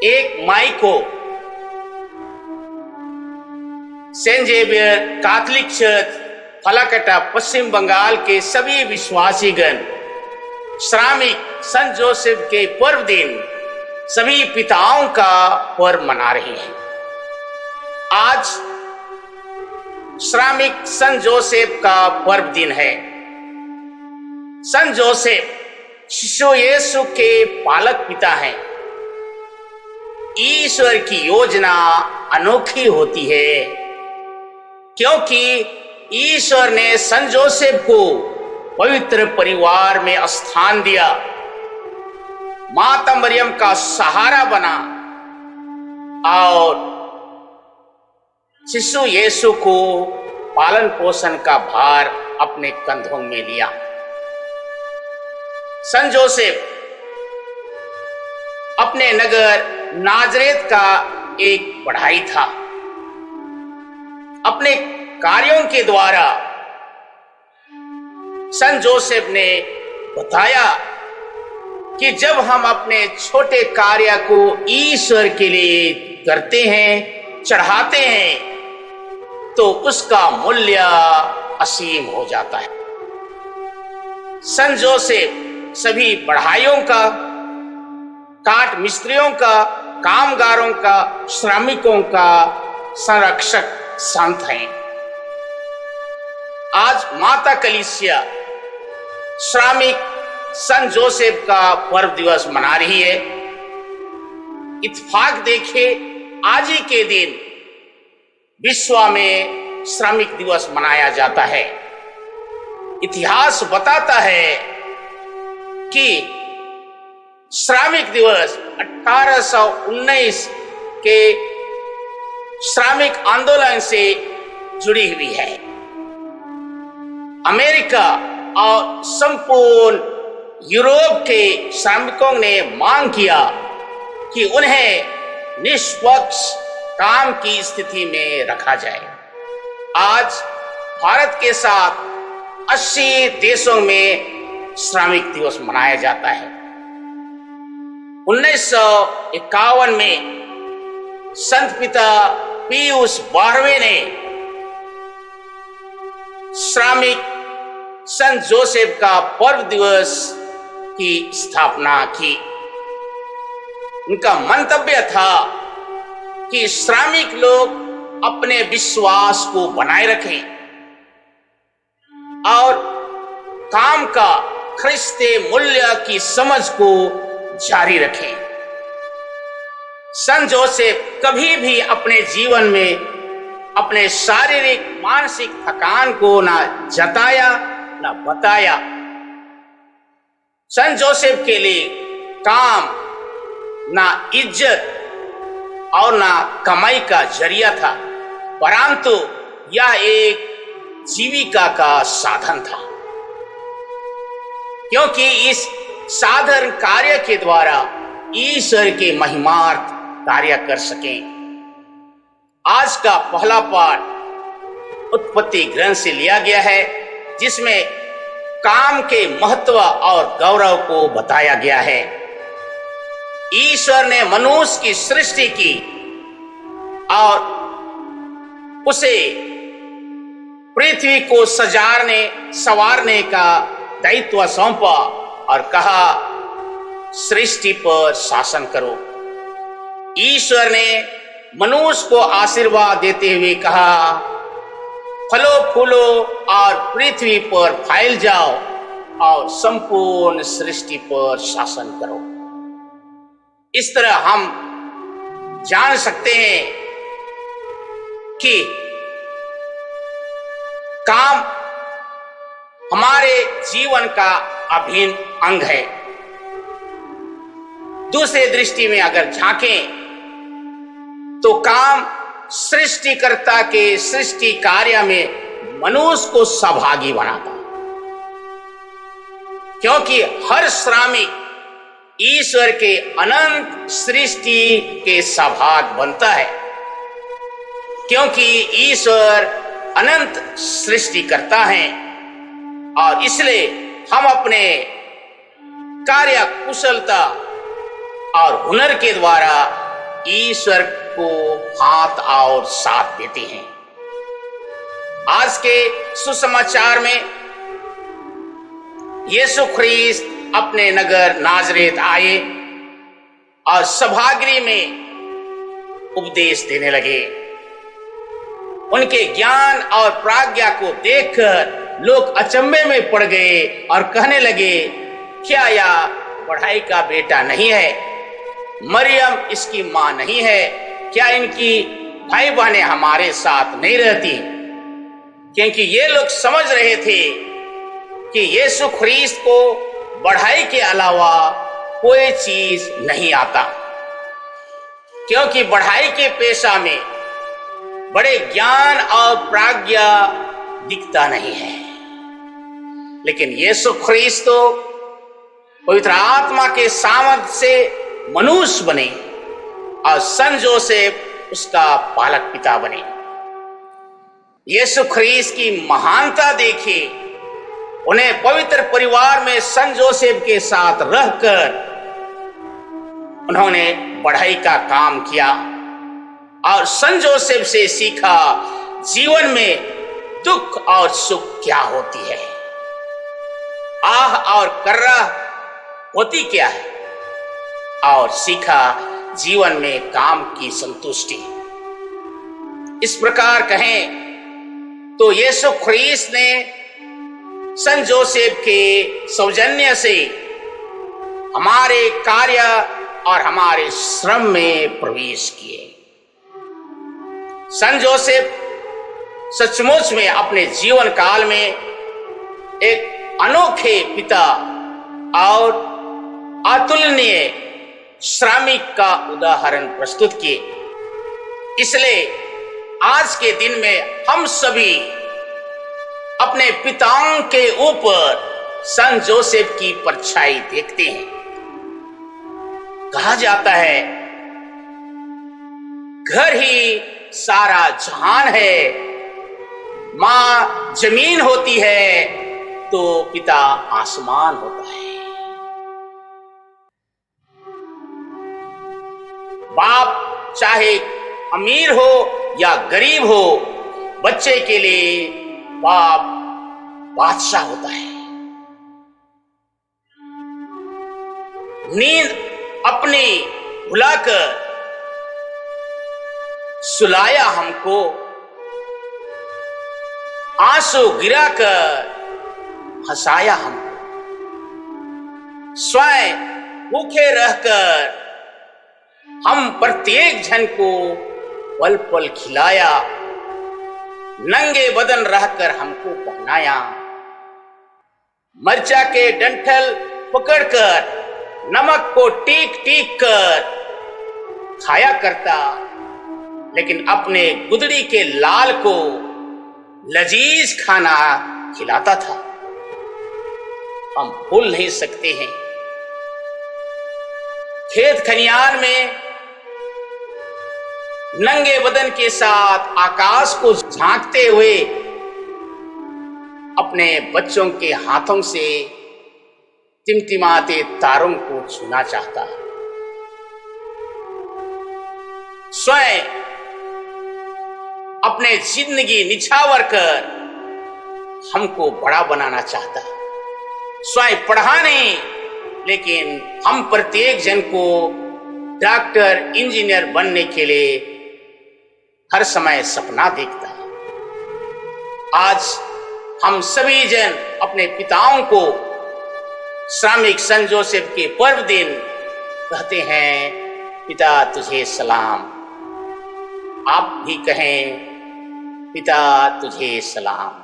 एक मई को Saint Xavier Catholic church फलाकटा पश्चिम बंगाल के सभी विश्वासीगण श्रामिक संत जोसेफ के पर्व दिन सभी पिताओं का पर्व मना रहे हैं। आज श्रामिक संत जोसेफ का पर्व दिन है। संत जोसेफ शिशु यीशु के पालक पिता हैं। ईश्वर की योजना अनोखी होती है, क्योंकि ईश्वर ने संत जोसेफ को पवित्र परिवार में स्थान दिया, माता मरियम का सहारा बना और शिशु यीशु को पालन पोषण का भार अपने कंधों में लिया। संत जोसेफ अपने नगर नाजरेत का एक पढ़ाई था। अपने कार्यों के द्वारा संत जोसेफ ने बताया कि जब हम अपने छोटे कार्य को ईश्वर के लिए करते हैं, चढ़ाते हैं, तो उसका मूल्य असीम हो जाता है। संत जोसेफ सभी बढ़ाइयों का, काट मिस्त्रियों का, कामगारों का, श्रमिकों का संरक्षक संत हैं। आज माता कलीसिया श्रमिक संत जोसेफ का पर्व दिवस मना रही है। इत्तेफाक देखे आज ही के दिन विश्व में श्रमिक दिवस मनाया जाता है। इतिहास बताता है कि श्रमिक दिवस 1819 के श्रमिक आंदोलन से जुड़ी हुई है। अमेरिका और संपूर्ण यूरोप के श्रमिकों ने मांग किया कि उन्हें निष्पक्ष काम की स्थिति में रखा जाए। आज भारत के साथ 80 देशों में श्रमिक दिवस मनाया जाता है। 1951 में संत पिता पियूस 12वें ने श्रमिक संत जोसेफ का पर्व दिवस की स्थापना की। उनका मंतव्य था कि श्रमिक लोग अपने विश्वास को बनाए रखें और काम का ख्रिस्ते मूल्य की समझ को जारी रखें। संत जोसेफ कभी भी अपने जीवन में अपने शारीरिक मानसिक थकान को ना जताया ना बताया। संत जोसेफ के लिए काम ना इज्जत और ना कमाई का जरिया था, परंतु यह एक जीविका का साधन था, क्योंकि इस साधारण कार्य के द्वारा ईश्वर के महिमार्थ कार्य कर सकें। आज का पहला पाठ उत्पत्ति ग्रंथ से लिया गया है, जिसमें काम के महत्व और गौरव को बताया गया है। ईश्वर ने मनुष्य की सृष्टि की और उसे पृथ्वी को संवारने का दायित्व सौंपा और कहा, सृष्टि पर शासन करो। ईश्वर ने मनुष्य को आशीर्वाद देते हुए कहा, फलो फूलो और पृथ्वी पर फैल जाओ और संपूर्ण सृष्टि पर शासन करो। इस तरह हम जान सकते हैं कि काम हमारे जीवन का अभिन्न अंग है। दूसरे दृष्टि में अगर झांकें तो काम सृष्टिकर्ता के सृष्टि कार्य में मनुष्य को सहभागी बनाता, क्योंकि हर श्रमिक ईश्वर के अनंत सृष्टि के सहभाग बनता है, क्योंकि ईश्वर अनंत सृष्टि करता है। और इसलिए हम अपने कार्य कुशलता और हुनर के द्वारा ईश्वर को हाथ और साथ देते हैं। आज के सुसमाचार में यीशु ख्रीस्त अपने नगर नाजरेत आए और सभागृह में उपदेश देने लगे। उनके ज्ञान और प्राज्ञा को देखकर लोग अचंभे में पड़ गए और कहने लगे, क्या यह बढ़ई का बेटा नहीं है? मरियम इसकी मां नहीं है? क्या इनकी भाई बहनें हमारे साथ नहीं रहती? क्योंकि ये लोग समझ रहे थे कि यीशु ख्रीस्त को बढ़ाई के अलावा कोई चीज नहीं आता, क्योंकि बढ़ाई के पेशा में बड़े ज्ञान और प्राज्ञा दिखता नहीं है। लेकिन यीशु ख्रीस्त तो पवित्र आत्मा के सामर्थ्य से मनुष्य बने और संत जोसेफ उसका पालक पिता बने। यीशु ख्रीस्त की महानता देखी, उन्हें पवित्र परिवार में संत जोसेफ के साथ रहकर उन्होंने बढ़ाई का काम किया और संत जोसेफ से सीखा जीवन में दुख और सुख क्या होती है, आह और कर्रा होती क्या है, और सीखा जीवन में काम की संतुष्टि। इस प्रकार कहें तो यीशु ख्रीस्त ने संत जोसेफ के सौजन्य से हमारे कार्य और हमारे श्रम में प्रवेश किए। संत जोसेफ सचमुच में अपने जीवन काल में एक अनोखे पिता और अतुलनीय श्रमिक का उदाहरण प्रस्तुत किए। इसलिए आज के दिन में हम सभी अपने पिताओं के ऊपर संत जोसेफ की परछाई देखते हैं। कहा जाता है, घर ही सारा जहान है, मां जमीन होती है तो पिता आसमान होता है। बाप चाहे अमीर हो या गरीब हो, बच्चे के लिए बाप बादशाह होता है। नींद अपनी भुलाकर सुलाया हमको, आंसू गिराकर हंसाया हमको, स्वयं भूखे रहकर हम प्रत्येक जन को पल पल खिलाया, नंगे बदन रहकर हमको पहनाया, मरचा के डंठल पकड़कर नमक को टीक टीक कर खाया करता, लेकिन अपने गुदड़ी के लाल को लजीज खाना खिलाता था। हम भूल नहीं सकते हैं खेत खलियान में नंगे बदन के साथ आकाश को झांकते हुए अपने बच्चों के हाथों से टिमटिमाते तारों को छूना चाहता, स्वयं अपने जिंदगी निछावर कर हमको बड़ा बनाना चाहता, स्वयं पढ़ा नहीं लेकिन हम प्रत्येक जन को डॉक्टर इंजीनियर बनने के लिए हर समय सपना देखता है। आज हम सभी जन अपने पिताओं को श्रमिक संत जोसेफ के पर्व दिन कहते हैं, पिता तुझे सलाम। आप भी कहें, पिता तुझे सलाम।